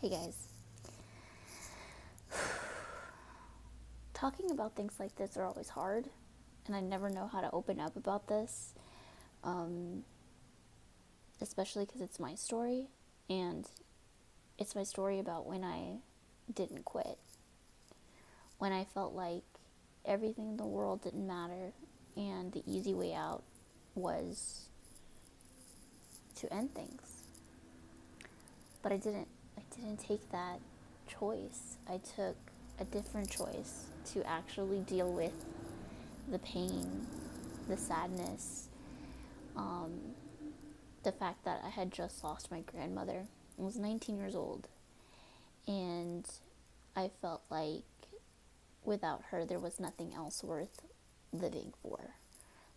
Hey guys. Talking about things like this are always hard, and I never know how to open up about this, um, especially because it's my story, and it's my story about when I didn't quit, when I felt like everything in the world didn't matter, and the easy way out was to end things. But I didn't. I didn't take that choice. I took a different choice to actually deal with the pain, the sadness, um, the fact that I had just lost my grandmother. I was 19 years old, and I felt like without her, there was nothing else worth living for.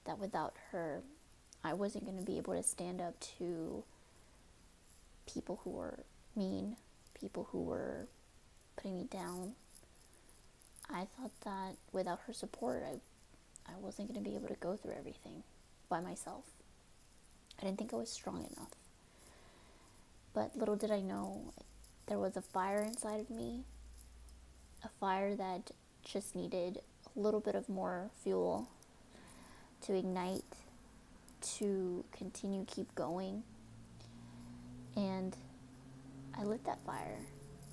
That without her, I wasn't going to be able to stand up to people who were mean, people who were putting me down. I thought that without her support, I wasn't going to be able to go through everything by myself. I didn't think I was strong enough. But little did I know, there was a fire inside of me, a fire that just needed a little bit of more fuel to ignite, to continue keep going. And I lit that fire.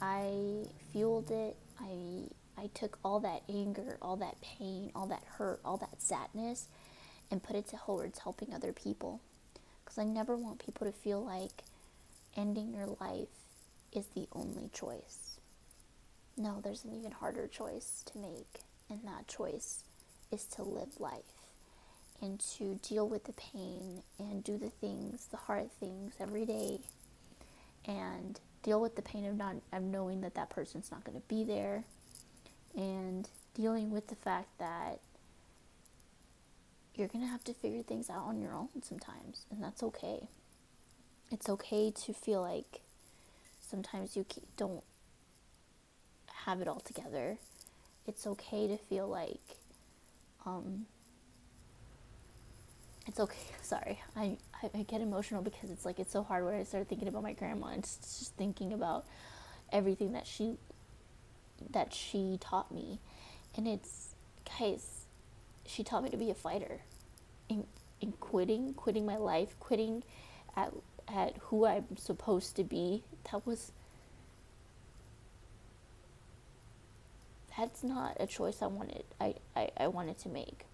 I fueled it. I took all that anger, all that pain, all that hurt, all that sadness, and put it towards helping other people. Because I never want people to feel like ending your life is the only choice. No, there's an even harder choice to make, and that choice is to live life and to deal with the pain and do the things, the hard things every day, and deal with the pain of knowing that that person's not going to be there, and dealing with the fact that you're going to have to figure things out on your own sometimes, and that's okay. It's okay to feel like sometimes you don't have it all together. It's okay to feel like, it's okay, sorry, I get emotional because it's like, it's so hard when I start thinking about my grandma and just thinking about everything that she taught me. And it's, guys, she taught me to be a fighter. In quitting my life, quitting at who I'm supposed to be, that's not a choice I wanted to make.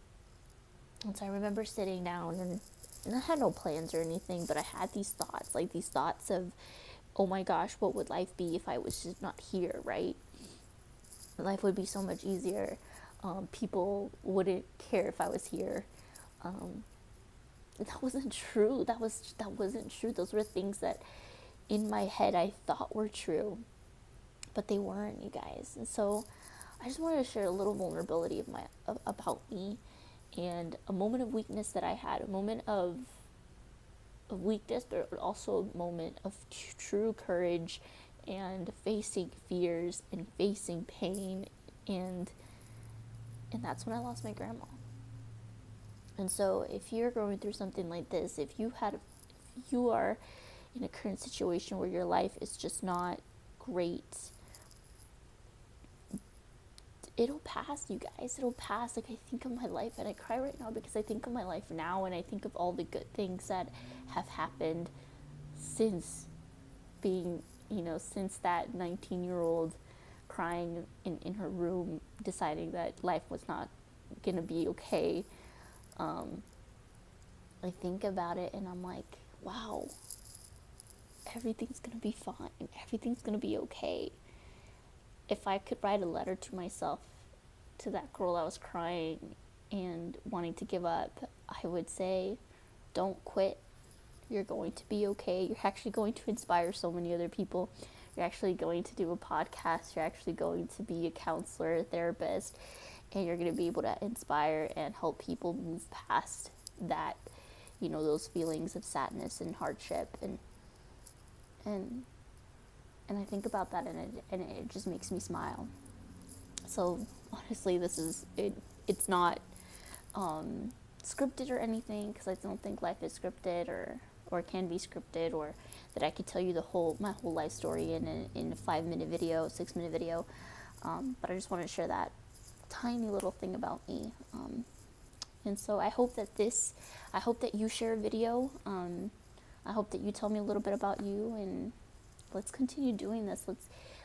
And so I remember sitting down, and I had no plans or anything, but I had these thoughts of, oh my gosh, what would life be if I was just not here, right? Life would be so much easier. People wouldn't care if I was here. That wasn't true. That wasn't true. Those were things that in my head I thought were true, but they weren't, you guys. And so I just wanted to share a little vulnerability about me, and a moment of weakness that I had, a moment of weakness, but also a moment of true courage, and facing fears and facing pain, and that's when I lost my grandma. And so if you're going through something like this, if you are in a current situation where your life is just not great, it'll pass, you guys. It'll pass. Like, I think of my life, and I cry right now because I think of my life now, and I think of all the good things that have happened since being, since that 19-year-old crying in her room, deciding that life was not gonna be okay. I think about it, and I'm like, wow, everything's gonna be fine. Everything's gonna be okay. If I could write a letter to myself, to that girl that was crying and wanting to give up, I would say, don't quit. You're going to be okay. You're actually going to inspire so many other people. You're actually going to do a podcast. You're actually going to be a counselor, a therapist, and you're going to be able to inspire and help people move past that, those feelings of sadness and hardship, and I think about that, and it just makes me smile. So honestly, it's not scripted or anything, because I don't think life is scripted, or or can be scripted, or that I could tell you my whole life story in a 5-minute video, 6-minute video. But I just want to share that tiny little thing about me. And so I hope that you share a video. I hope that you tell me a little bit about you, and let's continue doing this.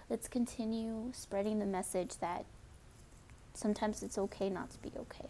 Let's continue spreading the message that sometimes it's okay not to be okay.